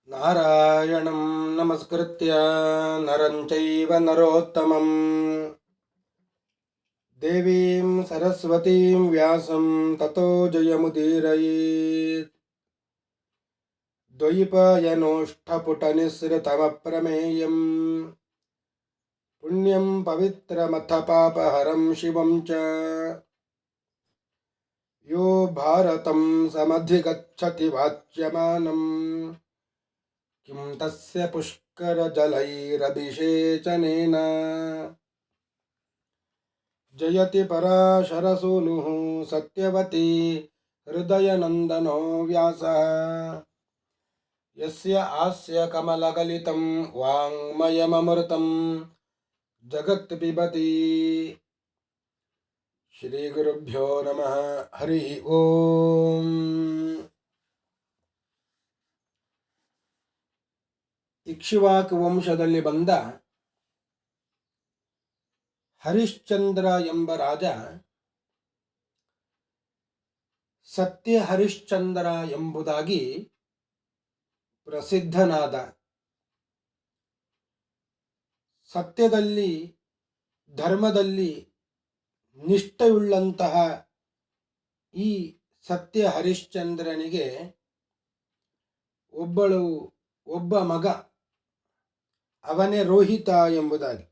ನಾರಾಯಣಂ ನಮಸ್ಕೃತ್ಯ ನರಂ ಚೈವ ನರೋತ್ತಮಂ ದೇವೀಂ ಸರಸ್ವತೀಂ ವ್ಯಾಸಂ ತತೋ ಜಯಮುದೀರಯೇತ್. ದ್ವೈಪಾಯನೋಷ್ಠಪುಟನಿಸ್ಸೃತಮಪ್ರಮೇಯಂ ಪುಣ್ಯಂ ಪವಿತ್ರಮಥ ಪಾಪಹರಂ ಶಿವಂ ಚ ಯೋ ಭಾರತಂ ಸಮಧಿಗಚ್ಚತಿ ವಾಚ್ಯಮಾನಂ ಕಿಂ ತಸ್ಯ ಪುಷ್ಕರಜಲೈರಭಿಷೇಚನೇನ ಜಯತಿ ಪರಾಶರಸೂನುಃ ಸತ್ಯವತಿ ಹೃದಯನಂದನೋ ವ್ಯಾಸಃ. ಯಸ್ಯ ಆಸ್ಯ ಕಮಲಗಲಿತಂ ವಾङ्ಮಯಮೃತಂ ಜಗತ್ ಪಿಬತಿ. ಶ್ರೀ ಗುರುಭ್ಯೋ ನಮಃ. ಹರಿ ಓಂ. ಇಕ್ಷ್ವಾಕು ವಂಶದಲ್ಲಿ ಬಂದ ಹರಿಶ್ಚಂದ್ರ ಎಂಬ ರಾಜ ಸತ್ಯ ಹರಿಶ್ಚಂದ್ರ ಎಂಬುದಾಗಿ ಪ್ರಸಿದ್ಧನಾದ. ಸತ್ಯದಲ್ಲಿ ಧರ್ಮದಲ್ಲಿ ನಿಷ್ಠೆಯುಳ್ಳಂತಹ ಈ ಸತ್ಯ ಹರಿಶ್ಚಂದ್ರನಿಗೆ ಒಬ್ಬ ಮಗ, ಅವನೇ ರೋಹಿತ ಎಂಬುದಾಗಿ.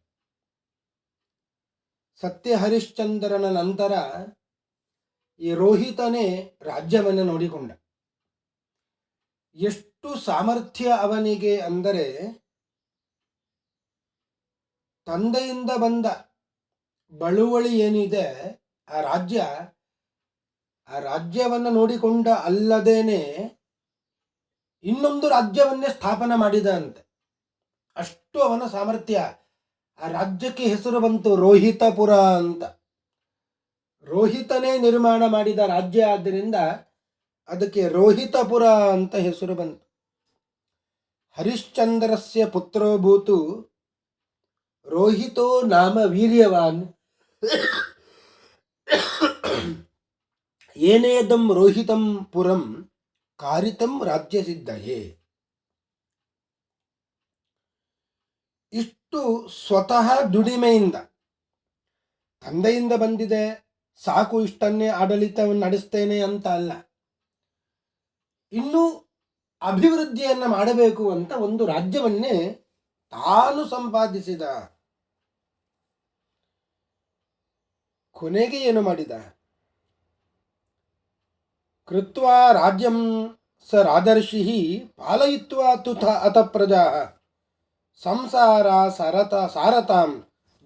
ಸತ್ಯ ಹರಿಶ್ಚಂದ್ರನ ನಂತರ ಈ ರೋಹಿತನೇ ರಾಜ್ಯವನ್ನು ನೋಡಿಕೊಂಡ. ಎಷ್ಟು ಸಾಮರ್ಥ್ಯ ಅವನಿಗೆ ಅಂದರೆ, ತಂದೆಯಿಂದ ಬಂದ ಬಳುವಳಿ ಏನಿದೆ ಆ ರಾಜ್ಯವನ್ನು ನೋಡಿಕೊಂಡ ಅಲ್ಲದೇನೆ ಇನ್ನೊಂದು ರಾಜ್ಯವನ್ನೇ ಸ್ಥಾಪನೆ ಮಾಡಿದ ಅಂತೆ. ಅಷ್ಟು ಅವನ ಸಾಮರ್ಥ್ಯ. ಆ ರಾಜ್ಯಕ್ಕೆ ಹೆಸರು ಬಂತು ರೋಹಿತಪುರ ಅಂತ. ರೋಹಿತನೇ ನಿರ್ಮಾಣ ಮಾಡಿದ ರಾಜ್ಯ ಆದ್ದರಿಂದ ಅದಕ್ಕೆ ರೋಹಿತಪುರ ಅಂತ ಹೆಸರು ಬಂತು. ಹರಿಶ್ಚಂದ್ರಸ್ಯ ಪುತ್ರೋ ಭೂತು ರೋಹಿತೋ ನಾಮ ವೀರ್ಯವಾನ್ ಏನೇದಂ ರೋಹಿತಂ ಪುರಂ ಕಾರಿತಂ ರಾಜ್ಯ ಸಿದ್ಧಯೇ. ಇಷ್ಟು ಸ್ವತಃ ದುಡಿಮೆಯಿಂದ, ತಂದೆಯಿಂದ ಬಂದಿದೆ ಸಾಕು ಇಷ್ಟನ್ನೇ ಆಡಳಿತವನ್ನು ನಡೆಸ್ತೇನೆ ಅಂತ ಅಲ್ಲ, ಇನ್ನೂ ಅಭಿವೃದ್ಧಿಯನ್ನು ಮಾಡಬೇಕು ಅಂತ ಒಂದು ರಾಜ್ಯವನ್ನೇ ತಾನು ಸಂಪಾದಿಸಿದ. ಕೊನೆಗೆ ಏನು ಮಾಡಿದ? ಕೃತ್ವಾ ರಾಜ್ಯಂ ಸ ರಾಜರ್ಷಿ ಪಾಲಯಿತ್ವಾ ತುಥ ಅತ ಪ್ರಜಾ ಸಂಸಾರ ಸಾರತಾಂ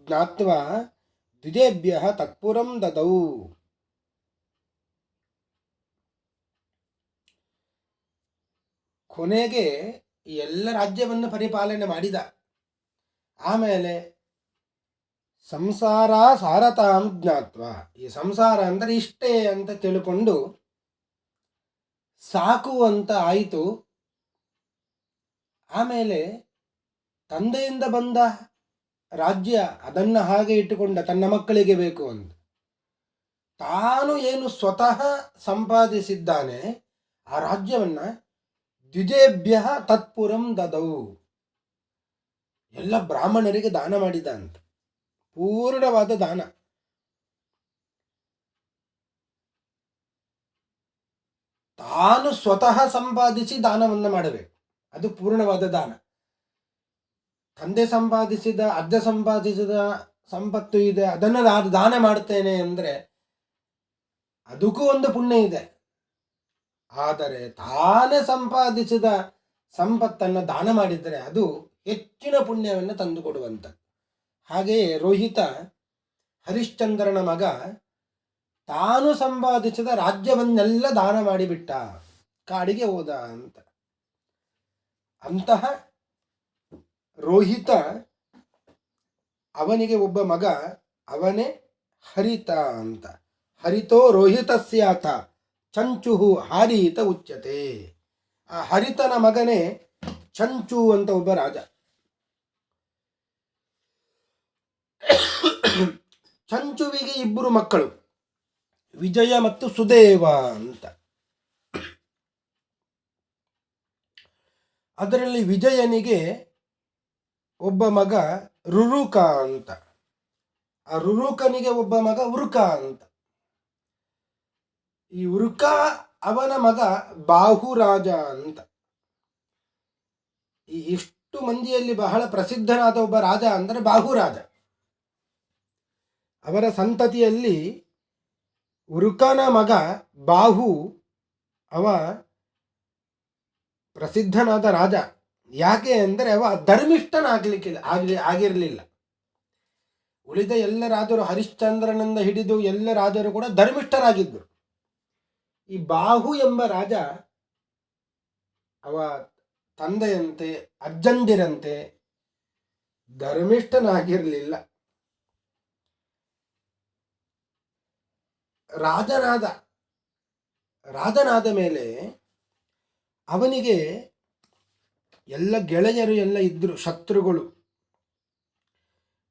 ಜ್ಞಾತ್ವಾ ದ್ವಿಜೇಭ್ಯಃ ತತ್ಪುರಂ ದದೌ. ಕೊನೆಗೆ ಎಲ್ಲ ರಾಜ್ಯವನ್ನು ಪರಿಪಾಲನೆ ಮಾಡಿದ. ಆಮೇಲೆ ಸಂಸಾರ ಸಾರತಾಂ ಜ್ಞಾತ್ವಾ, ಈ ಸಂಸಾರ ಅಂದರೆ ಇಷ್ಟೇ ಅಂತ ತಿಳ್ಕೊಂಡು ಸಾಕು ಅಂತ ಆಯಿತು. ಆಮೇಲೆ ತಂದೆಯಿಂದ ಬಂದ ರಾಜ್ಯ ಅದನ್ನು ಹಾಗೆ ಇಟ್ಟುಕೊಂಡ, ತನ್ನ ಮಕ್ಕಳಿಗೆ ಬೇಕು ಅಂತ. ತಾನು ಏನು ಸ್ವತಃ ಸಂಪಾದಿಸಿದ್ದಾನೆ ಆ ರಾಜ್ಯವನ್ನು ದ್ವಿಜೇಭ್ಯ ತತ್ಪುರಂ ದದೌ, ಎಲ್ಲ ಬ್ರಾಹ್ಮಣರಿಗೆ ದಾನ ಮಾಡಿದ ಅಂತ. ಪೂರ್ಣವಾದ ದಾನ. ತಾನು ಸ್ವತಃ ಸಂಪಾದಿಸಿ ದಾನವನ್ನು ಮಾಡಬೇಕು, ಅದು ಪೂರ್ಣವಾದ ದಾನ. ತಂದೆ ಸಂಪಾದಿಸಿದ, ಅಜ್ಜ ಸಂಪಾದಿಸಿದ ಸಂಪತ್ತು ಇದೆ, ಅದನ್ನು ದಾನ ಮಾಡ್ತೇನೆ ಅಂದರೆ ಅದಕ್ಕೂ ಒಂದು ಪುಣ್ಯ ಇದೆ. ಆದರೆ ತಾನೇ ಸಂಪಾದಿಸಿದ ಸಂಪತ್ತನ್ನು ದಾನ ಮಾಡಿದರೆ ಅದು ಹೆಚ್ಚಿನ ಪುಣ್ಯವನ್ನು ತಂದುಕೊಡುವಂಥ. ಹಾಗೆಯೇ ರೋಹಿತ ಹರಿಶ್ಚಂದ್ರನ ಮಗ ತಾನು ಸಂಪಾದಿಸಿದ ರಾಜ್ಯವನ್ನೆಲ್ಲ ದಾನ ಮಾಡಿಬಿಟ್ಟ, ಕಾಡಿಗೆ ಹೋದ ಅಂತ. ಅಂತಹ ರೋಹಿತ, ಅವನಿಗೆ ಒಬ್ಬ ಮಗ, ಅವನೇ ಹರಿತ ಅಂತ. ಹರಿತೋ ರೋಹಿತಸ್ಯಾಥ ಚಂಚು ಹಾರಿತ ಉಚ್ಯತೆ. ಆ ಹರಿತನ ಮಗನೇ ಚಂಚು ಅಂತ ಒಬ್ಬ ರಾಜ. ಚಂಚುವಿಗೆ ಇಬ್ಬರು ಮಕ್ಕಳು, ವಿಜಯ ಮತ್ತು ಸುದೇವ ಅಂತ. ಅದರಲ್ಲಿ ವಿಜಯನಿಗೆ ಒಬ್ಬ ಮಗ ರುರುಕ ಅಂತ, ಆ ರುರುಕನಿಗೆ ಒಬ್ಬ ಮಗ ಉರುಕ ಅಂತ. ಈ ಉರುಕ ಅವನ ಮಗ ಬಾಹುರಾಜ ಅಂತ. ಈ ಇಷ್ಟು ಮಂದಿಯಲ್ಲಿ ಬಹಳ ಪ್ರಸಿದ್ಧನಾದ ಒಬ್ಬ ರಾಜ ಅಂದರೆ ಬಾಹುರಾಜ. ಅವರ ಸಂತತಿಯಲ್ಲಿ ಉರುಕನ ಮಗ ಬಾಹು ಅವ ಪ್ರಸಿದ್ಧನಾದ ರಾಜ. ಯಾಕೆ ಅಂದರೆ ಅವ ಆಗಿರಲಿಲ್ಲ. ಉಳಿದ ಎಲ್ಲ ರಾಜರು, ಹರಿಶ್ಚಂದ್ರನಿಂದ ಹಿಡಿದು ಎಲ್ಲ ರಾಜರು ಕೂಡ ಧರ್ಮಿಷ್ಠರಾಗಿದ್ದರು. ಈ ಬಾಹು ಎಂಬ ರಾಜ ಅವ ತಂದೆಯಂತೆ ಅಜ್ಜಂದಿರಂತೆ ಧರ್ಮಿಷ್ಠನಾಗಿರಲಿಲ್ಲ. ರಾಜನಾದ ಮೇಲೆ ಅವನಿಗೆ ಎಲ್ಲ ಗೆಳೆಯರು ಎಲ್ಲ ಇದ್ದರು, ಶತ್ರುಗಳು.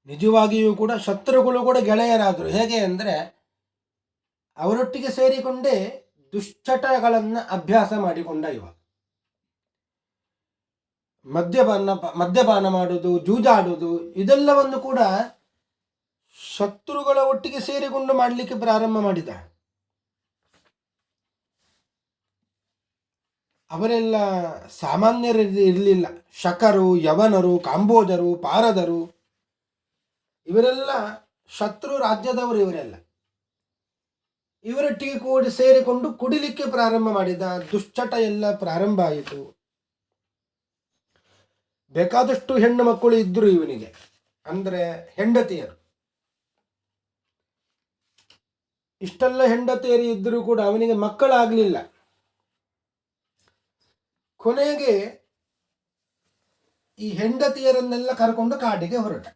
ನಿಜವಾಗಿಯೂ ಕೂಡ ಶತ್ರುಗಳು ಕೂಡ ಗೆಳೆಯರಾದರು. ಹೇಗೆ ಅಂದರೆ ಅವರೊಟ್ಟಿಗೆ ಸೇರಿಕೊಂಡೇ ದುಶ್ಚಟಗಳನ್ನು ಅಭ್ಯಾಸ ಮಾಡಿಕೊಂಡ ಇವ. ಮದ್ಯಪಾನ ಮಾಡುವುದು, ಜೂಜಾಡುವುದು, ಇದೆಲ್ಲವನ್ನು ಕೂಡ ಶತ್ರುಗಳ ಒಟ್ಟಿಗೆ ಸೇರಿಕೊಂಡು ಮಾಡಲಿಕ್ಕೆ ಪ್ರಾರಂಭ ಮಾಡಿದ. ಅವರೆಲ್ಲ ಸಾಮಾನ್ಯರು ಇರಲಿಲ್ಲ. ಶಕರು, ಯವನರು, ಕಾಂಬೋಜರು, ಪಾರದರು ಇವರೆಲ್ಲ ಶತ್ರು ರಾಜ್ಯದವರು. ಇವರೆಲ್ಲ ಇವರೊಟ್ಟಿಗೆ ಕೂಡಿ ಸೇರಿಕೊಂಡು ಕುಡಿಲಿಕ್ಕೆ ಪ್ರಾರಂಭ ಮಾಡಿದ. ದುಶ್ಚಟ ಎಲ್ಲ ಪ್ರಾರಂಭ ಆಯಿತು. ಬೇಕಾದಷ್ಟು ಹೆಣ್ಣು ಮಕ್ಕಳು ಇದ್ದರು ಇವನಿಗೆ, ಅಂದರೆ ಹೆಂಡತಿಯರು. ಇಷ್ಟೆಲ್ಲ ಹೆಂಡತಿಯರು ಇದ್ದರೂ ಕೂಡ ಅವನಿಗೆ ಮಕ್ಕಳಾಗಲಿಲ್ಲ. ಕೊನೆಗೆ ಈ ಹೆಂಡತಿಯರನ್ನೆಲ್ಲ ಕರ್ಕೊಂಡು ಕಾಡಿಗೆ ಹೊರಟ.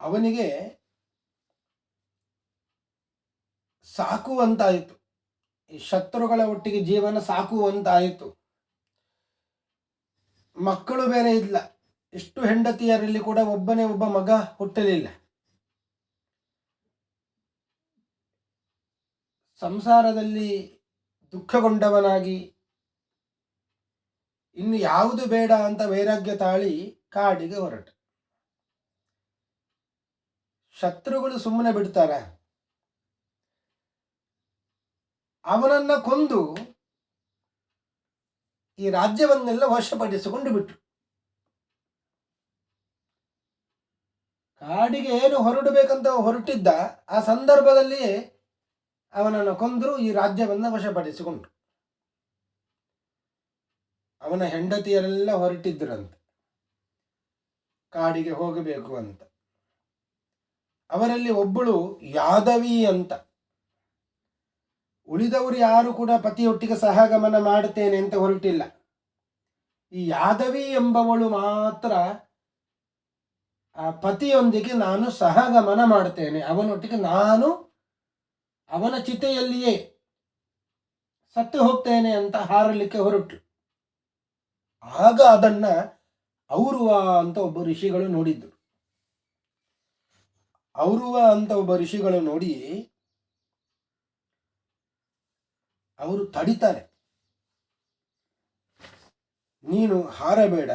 ಅವನಿಗೆ ಸಾಕುವಂತಾಯಿತು, ಈ ಶತ್ರುಗಳ ಒಟ್ಟಿಗೆ ಜೀವನ ಸಾಕುವಂತಾಯಿತು. ಮಕ್ಕಳು ಬೇರೆ ಇಲ್ಲ. ಇಷ್ಟು ಹೆಂಡತಿಯರಲ್ಲಿ ಕೂಡ ಒಬ್ಬನೇ ಒಬ್ಬ ಮಗ ಹುಟ್ಟಲಿಲ್ಲ. ಸಂಸಾರದಲ್ಲಿ ದುಃಖಗೊಂಡವನಾಗಿ ಇನ್ನು ಯಾವುದು ಬೇಡ ಅಂತ ವೈರಾಗ್ಯ ತಾಳಿ ಕಾಡಿಗೆ ಹೊರಟ. ಶತ್ರುಗಳು ಸುಮ್ಮನೆ ಬಿಡ್ತಾರ? ಅವನನ್ನ ಕೊಂದು ಈ ರಾಜ್ಯವನ್ನೆಲ್ಲ ವಶಪಡಿಸಿಕೊಂಡು ಬಿಟ್ರು. ಕಾಡಿಗೆ ಏನು ಹೊರಡಬೇಕಂತ ಹೊರಟಿದ್ದ ಆ ಸಂದರ್ಭದಲ್ಲಿ ಅವನನ್ನು ಕೊಂದರು, ಈ ರಾಜ್ಯವನ್ನು ವಶಪಡಿಸಿಕೊಂಡ್ರು. ಅವನ ಹೆಂಡತಿಯರೆಲ್ಲ ಹೊರಟಿದ್ದರಂತೆ ಕಾಡಿಗೆ ಹೋಗಬೇಕು ಅಂತ. ಅವರಲ್ಲಿ ಒಬ್ಬಳು ಯಾದವಿ ಅಂತ. ಉಳಿದವರು ಯಾರು ಕೂಡ ಪತಿಯೊಟ್ಟಿಗೆ ಸಹಗಮನ ಮಾಡುತ್ತೇನೆ ಅಂತ ಹೊರಟಿಲ್ಲ. ಈ ಯಾದವಿ ಎಂಬವಳು ಮಾತ್ರ ಆ ಪತಿಯೊಂದಿಗೆ ನಾನು ಸಹಗಮನ ಮಾಡ್ತೇನೆ, ಅವನೊಟ್ಟಿಗೆ ನಾನು ಅವನ ಚಿತೆಯಲ್ಲಿಯೇ ಸತ್ತು ಹೋಗ್ತೇನೆ ಅಂತ ಹಾರಲಿಕ್ಕೆ ಹೊರಟು. ಆಗ ಅದನ್ನ ಔರುವ ಅಂತ ಒಬ್ಬ ಋಷಿಗಳು ನೋಡಿದ್ರು. ಔರುವ ಅಂತ ಒಬ್ಬ ಋಷಿಗಳು ನೋಡಿ ಅವರು ತಡಿತಾರೆ, ನೀನು ಹಾರಬೇಡ,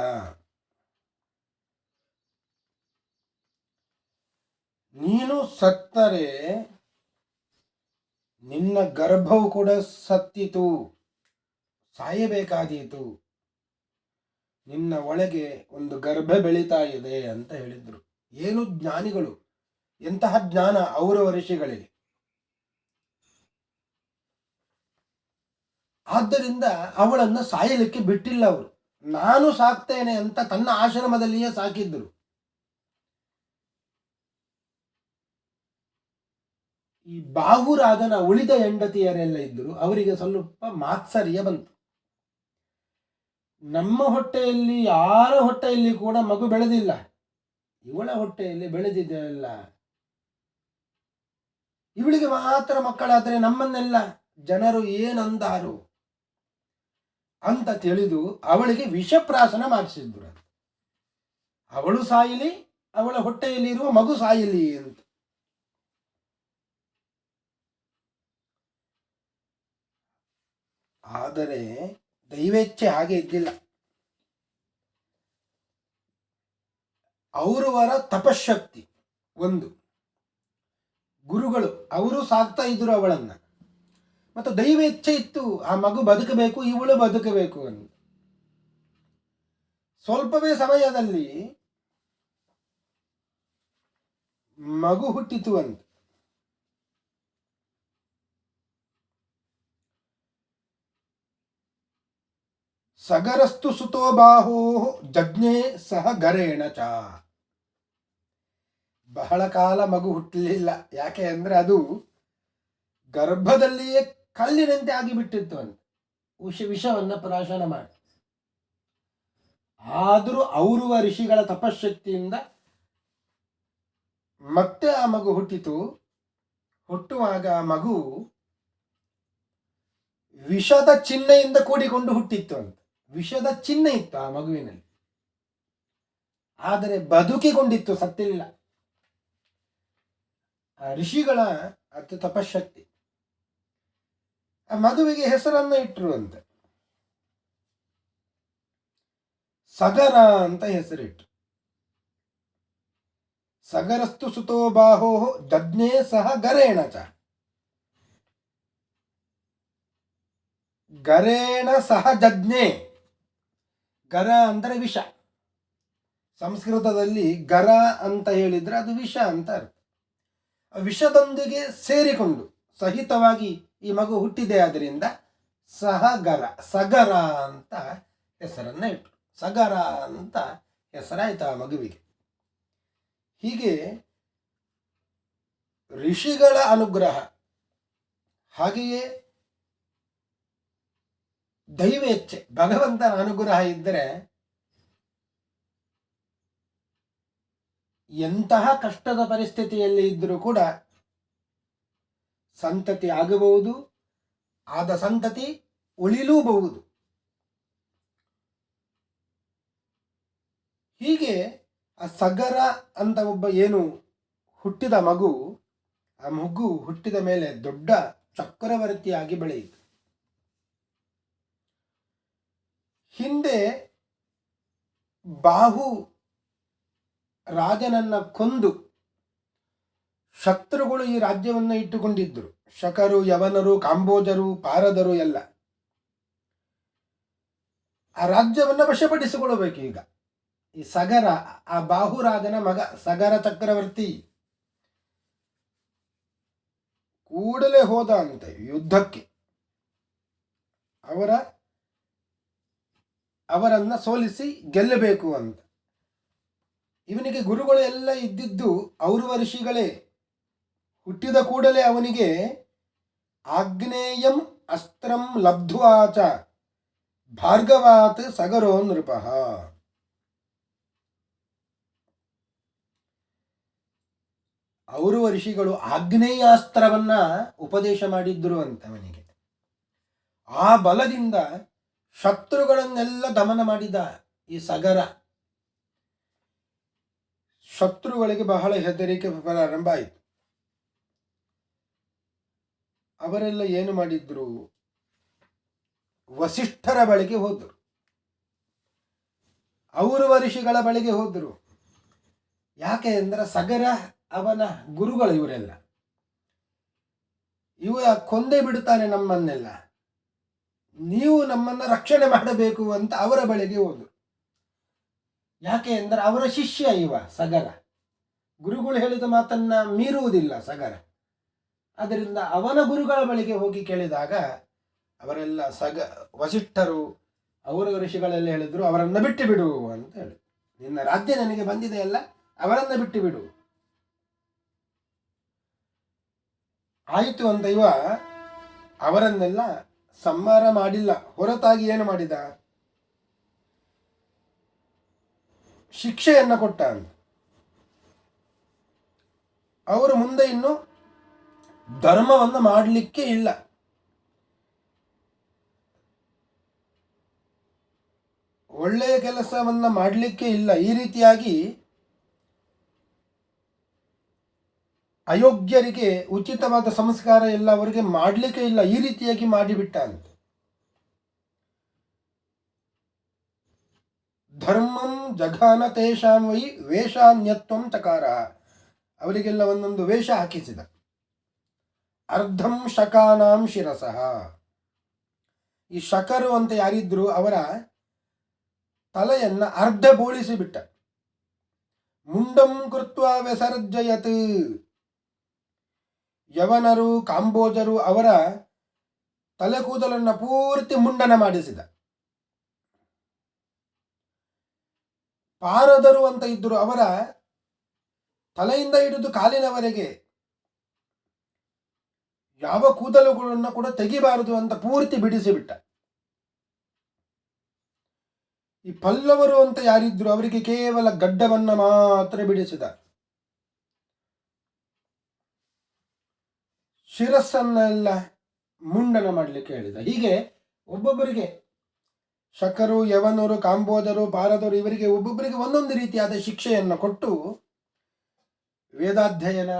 ನೀನು ಸತ್ತರೆ ನಿನ್ನ ಗರ್ಭವು ಕೂಡ ಸತ್ತಿತು, ಸಾಯಬೇಕಾದೀತು, ನಿನ್ನ ಒಳಗೆ ಒಂದು ಗರ್ಭ ಬೆಳೀತಾ ಇದೆ ಅಂತ ಹೇಳಿದ್ರು. ಏನು ಜ್ಞಾನಿಗಳು, ಎಂತಹ ಜ್ಞಾನ ಔರವ ಋಷಿಗಳಿಗೆ. ಆದ್ದರಿಂದ ಅವಳನ್ನು ಸಾಯಲಿಕ್ಕೆ ಬಿಟ್ಟಿಲ್ಲ ಅವರು. ನಾನು ಸಾಕ್ತೇನೆ ಅಂತ ತನ್ನ ಆಶ್ರಮದಲ್ಲಿಯೇ ಸಾಕಿದ್ರು. ಈ ಬಾಹುರಾಜನ ಉಳಿದ ಹೆಂಡತಿಯರೆಲ್ಲ ಇದ್ದರು, ಅವರಿಗೆ ಸ್ವಲ್ಪ ಮಾತ್ಸರ್ಯ ಬಂತು. ನಮ್ಮ ಹೊಟ್ಟೆಯಲ್ಲಿ ಯಾರ ಹೊಟ್ಟೆಯಲ್ಲಿ ಕೂಡ ಮಗು ಬೆಳೆದಿಲ್ಲ, ಇವಳ ಹೊಟ್ಟೆಯಲ್ಲಿ ಬೆಳೆದಿದೆಯಲ್ಲ, ಇವಳಿಗೆ ಮಾತ್ರ ಮಕ್ಕಳಾದರೆ ನಮ್ಮನ್ನೆಲ್ಲ ಜನರು ಏನಂದಾರು ಅಂತ ತಿಳಿದು ಅವಳಿಗೆ ವಿಷಪ್ರಾಶನ ಮಾಡಿಸಿದ್ರು. ಅವಳು ಸಾಯಲಿ, ಅವಳ ಹೊಟ್ಟೆಯಲ್ಲಿ ಇರುವ ಮಗು ಸಾಯಲಿ ಅಂತ. ಆದರೆ ದೈವೇಚ್ಛೆ ಹಾಗೆ ಇದ್ದಿಲ್ಲ. ಅವರವರ ತಪಶಕ್ತಿ ಒಂದು, ಗುರುಗಳು ಅವರು ಸಾಕ್ತಾ ಇದ್ರು ಅವಳನ್ನು, ಮತ್ತು ದೈವೇಚ್ಛೆ ಇತ್ತು, ಆ ಮಗು ಬದುಕಬೇಕು, ಇವಳು ಬದುಕಬೇಕು ಅಂತ. ಸ್ವಲ್ಪವೇ ಸಮಯದಲ್ಲಿ ಮಗು ಹುಟ್ಟಿತು ಅಂತ. ಸಗರಸ್ತು ಸುತೋ ಬಾಹೋ ಜಜ್ಞೆ ಸಹ ಗರೇಣ ಚ. ಬಹಳ ಕಾಲ ಮಗು ಹುಟ್ಟಲಿಲ್ಲ. ಯಾಕೆ ಅಂದರೆ ಅದು ಗರ್ಭದಲ್ಲಿಯೇ ಕಲ್ಲಿನಂತೆ ಆಗಿಬಿಟ್ಟಿತ್ತು ಅಂತ, ವಿಷವನ್ನು ಪ್ರಾಶನ ಮಾಡಿ. ಆದರೂ ಔರುವ ಋಷಿಗಳ ತಪಶಕ್ತಿಯಿಂದ ಮತ್ತೆ ಆ ಮಗು ಹುಟ್ಟಿತು. ಹುಟ್ಟುವಾಗ ಆ ಮಗು ವಿಷದ ಚಿಹ್ನೆಯಿಂದ ಕೂಡಿಕೊಂಡು ಹುಟ್ಟಿತ್ತು ಅಂತ. ವಿಷದ ಚಿಹ್ನೆ ಇತ್ತು ಆ ಮಗುವಿನಲ್ಲಿ, ಆದರೆ ಬದುಕಿಕೊಂಡಿತ್ತು, ಸತ್ತಿಲ್ಲ. ಆ ಋಷಿಗಳ ಅದು ತಪಶಕ್ತಿ. ಆ ಮಗುವಿಗೆ ಹೆಸರನ್ನು ಇಟ್ಟರು ಅಂತ, ಸಗರ ಅಂತ ಹೆಸರಿಟ್ರು. ಸಗರಸ್ತು ಸುತೋ ಬಾಹೋ ಜಜ್ಞೆ ಸಹ ಗರೇಣ ಚ. ಗರೇಣ ಸಹ ಜಜ್ಞೆ. ಗರ ಅಂದರೆ ವಿಷ. ಸಂಸ್ಕೃತದಲ್ಲಿ ಗರ ಅಂತ ಹೇಳಿದ್ರೆ ಅದು ವಿಷ ಅಂತ ಅರ್ಥ. ವಿಷದೊಂದಿಗೆ ಸೇರಿಕೊಂಡು ಸಹಿತವಾಗಿ ಈ ಮಗು ಹುಟ್ಟಿದೆ. ಆದ್ದರಿಂದ ಸಹಗರ, ಸಗರ ಅಂತ ಹೆಸರನ್ನ ಇಟ್ಟರು. ಸಗರ ಅಂತ ಹೆಸರಾಯ್ತು ಆ ಮಗುವಿಗೆ. ಹೀಗೆ ಋಷಿಗಳ ಅನುಗ್ರಹ, ಹಾಗೆಯೇ ದೈವೇಚ್ಛೆ, ಭಗವಂತನ ಅನುಗ್ರಹ ಇದ್ದರೆ ಎಂತಹ ಕಷ್ಟದ ಪರಿಸ್ಥಿತಿಯಲ್ಲಿ ಇದ್ದರೂ ಕೂಡ ಸಂತತಿ ಆಗಬಹುದು, ಆದ ಸಂತತಿ ಉಳಿಲೂಬಹುದು. ಹೀಗೆ ಆ ಸಗರ ಅಂತ ಒಬ್ಬ ಏನು ಹುಟ್ಟಿದ ಮಗು, ಆ ಮಗು ಹುಟ್ಟಿದ ಮೇಲೆ ದೊಡ್ಡ ಚಕ್ರವರ್ತಿಯಾಗಿ ಬೆಳೆಯಿತು. ಹಿಂದೆ ಬಾಹು ರಾಜನನ್ನ ಕೊಂದು ಶತ್ರುಗಳು ಈ ರಾಜ್ಯವನ್ನು ಇಟ್ಟುಕೊಂಡಿದ್ದರು. ಶಕರು, ಯವನರು, ಕಾಂಬೋಜರು, ಪಾರದರು ಎಲ್ಲ ಆ ರಾಜ್ಯವನ್ನು ವಶಪಡಿಸಿಕೊಳ್ಳಬೇಕು. ಈಗ ಈ ಸಗರ, ಆ ಬಾಹುರಾಜನ ಮಗ ಸಗರ ಚಕ್ರವರ್ತಿ ಕೂಡಲೇ ಹೋದ ಅಂತೆ ಯುದ್ಧಕ್ಕೆ. ಅವರನ್ನ ಸೋಲಿಸಿ ಗೆಲ್ಲಬೇಕು ಅಂತ. ಇವನಿಗೆ ಗುರುಗಳು ಎಲ್ಲ ಇದ್ದಿದ್ದು ಔರ್ವ ಋಷಿಗಳೇ. ಹುಟ್ಟಿದ ಕೂಡಲೇ ಅವನಿಗೆ ಆಗ್ನೇಯಂ ಅಸ್ತ್ರಂ ಲಬ್ಧ್ವಾಚ ಭಾರ್ಗವಾತ್ ಸಗರೋ ನೃಪಃ. ಔರ್ವ ಋಷಿಗಳು ಆಗ್ನೇಯಾಸ್ತ್ರವನ್ನ ಉಪದೇಶ ಮಾಡಿದ್ರು ಅಂತವನಿಗೆ. ಆ ಬಲದಿಂದ ಶತ್ರುಗಳನ್ನೆಲ್ಲ ದಮನ ಮಾಡಿದ ಈ ಸಗರ. ಶತ್ರುಗಳಿಗೆ ಬಹಳ ಹೆದರಿಕೆ ಪ್ರಾರಂಭ ಆಯಿತು. ಅವರೆಲ್ಲ ಏನು ಮಾಡಿದ್ರು, ವಸಿಷ್ಠರ ಬಳಿಗೆ ಹೋದರು, ಔರ್ವ ಋಷಿಗಳ ಬಳಿಗೆ ಹೋದರು. ಯಾಕೆ ಅಂದರೆ ಸಗರ ಅವನ ಗುರುಗಳು ಇವರೆಲ್ಲ. ಇವ ಕೊಂದೇ ಬಿಡುತ್ತಾನೆ ನಮ್ಮನ್ನೆಲ್ಲ, ನೀವು ನಮ್ಮನ್ನು ರಕ್ಷಣೆ ಮಾಡಬೇಕು ಅಂತ ಅವರ ಬಳಿಗೆ ಹೋದರು. ಯಾಕೆ ಅಂದರೆ ಅವರ ಶಿಷ್ಯ ಇವ ಸಗರ. ಗುರುಗಳು ಹೇಳಿದ ಮಾತನ್ನ ಮೀರುವುದಿಲ್ಲ ಸಗರ. ಅದರಿಂದ ಅವನ ಗುರುಗಳ ಬಳಿಗೆ ಹೋಗಿ ಕೇಳಿದಾಗ ಅವರೆಲ್ಲ ವಸಿಷ್ಠರು, ಅವರ ಋಷಿಗಳೆಲ್ಲ ಹೇಳಿದ್ರು, ಅವರನ್ನು ಬಿಟ್ಟು ಬಿಡು ಅಂತ ಹೇಳಿ. ನಿನ್ನ ರಾಜ್ಯ ನನಗೆ ಬಂದಿದೆ ಅಲ್ಲ, ಅವರನ್ನು ಬಿಟ್ಟು ಬಿಡು. ಆಯಿತು ಅಂತ ಇವ ಅವರನ್ನೆಲ್ಲ ಸಂಹಾರ ಮಾಡಿಲ್ಲ. ಹೊರತಾಗಿ ಏನು ಮಾಡಿದ, ಶಿಕ್ಷೆಯನ್ನು ಕೊಟ್ಟ ಅಂತ. ಅವರು ಮುಂದೆ ಇನ್ನು ಧರ್ಮವನ್ನು ಮಾಡಲಿಕ್ಕೆ ಇಲ್ಲ. ಒಳ್ಳೆಯ ಕೆಲಸವನ್ನ ಮಾಡಲಿಕ್ಕೆ ಇಲ್ಲ. ಈ ರೀತಿಯಾಗಿ ಅಯೋಗ್ಯರಿಗೆ ಉಚಿತವಾದ ಸಂಸ್ಕಾರ ಎಲ್ಲ ಅವರಿಗೆ ಮಾಡಲಿಕ್ಕೆ ಇಲ್ಲ. ಈ ರೀತಿಯಾಗಿ ಮಾಡಿಬಿಟ್ಟ ಅಂತ. ಧರ್ಮಂ ಜಘಾನ ತೇಷಾಂ ವೈ ವೇಷಾನ್ಯತ್ವಂ ಚಕಾರ. ಅವರಿಗೆಲ್ಲ ಒಂದೊಂದು ವೇಷ ಹಾಕಿಸಿದ. ಅರ್ಧಂ ಶಕಾನಾಂ ಶಿರಸಃ. ಈ ಶಕರು ಅಂತ ಯಾರಿದ್ರು ಅವರ ತಲೆಯನ್ನ ಅರ್ಧ ಬೋಳಿಸಿಬಿಟ್ಟ. ಮುಂಡಂ ಕೃತ್ವ ವ್ಯಸರ್ಜಯತ್. ಯವನರು ಕಾಂಬೋಜರು ಅವರ ತಲೆ ಕೂದಲನ್ನು ಪೂರ್ತಿ ಮುಂಡನ ಮಾಡಿಸಿದ. ಪಾರದರು ಅಂತ ಇದ್ದರು, ಅವರ ತಲೆಯಿಂದ ಹಿಡಿದು ಕಾಲಿನವರೆಗೆ ಯಾವ ಕೂದಲುಗಳನ್ನು ಕೂಡ ತೆಗಿಬಾರದು ಅಂತ ಪೂರ್ತಿ ಬಿಡಿಸಿಬಿಟ್ಟ. ಈ ಪಲ್ಲವರು ಅಂತ ಯಾರಿದ್ರು ಅವರಿಗೆ ಕೇವಲ ಗಡ್ಡವನ್ನ ಮಾತ್ರ ಬಿಡಿಸಿದ. ಶಿರಸ್ಸನ್ನೆಲ್ಲ ಮುಂಡನ ಮಾಡಲಿಕ್ಕೆ ಹೇಳಿದ. ಹೀಗೆ ಒಬ್ಬೊಬ್ಬರಿಗೆ ಶಕರು, ಯವನರು, ಕಾಂಬೋಜರು, ಪಾರದರು ಇವರಿಗೆ ಒಬ್ಬೊಬ್ಬರಿಗೆ ಒಂದೊಂದು ರೀತಿಯಾದ ಶಿಕ್ಷೆಯನ್ನು ಕೊಟ್ಟು ವೇದಾಧ್ಯಯನ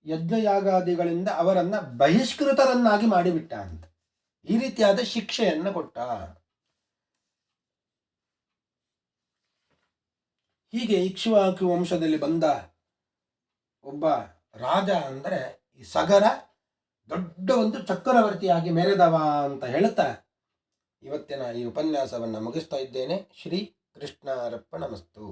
ಯಜ್ಞಯಾಗಾದಿಗಳಿಂದ ಅವರನ್ನ ಬಹಿಷ್ಕೃತರನ್ನಾಗಿ ಮಾಡಿಬಿಟ್ಟ ಅಂತ. ಈ ರೀತಿಯಾದ ಶಿಕ್ಷೆಯನ್ನು ಕೊಟ್ಟ. ಹೀಗೆ ಇಕ್ಷ್ವಾಕು ವಂಶದಲ್ಲಿ ಬಂದ ಒಬ್ಬ ರಾಜ ಅಂದರೆ ಈ ಸಗರ ದೊಡ್ಡ ಒಂದು ಚಕ್ರವರ್ತಿಯಾಗಿ ಮೆರೆದವ ಅಂತ ಹೇಳ್ತಾ ಇವತ್ತಿನ ಈ ಉಪನ್ಯಾಸವನ್ನು ಮುಗಿಸ್ತಾ ಇದ್ದೇನೆ. ಶ್ರೀ ಕೃಷ್ಣಾರ್ಪಣಮಸ್ತು.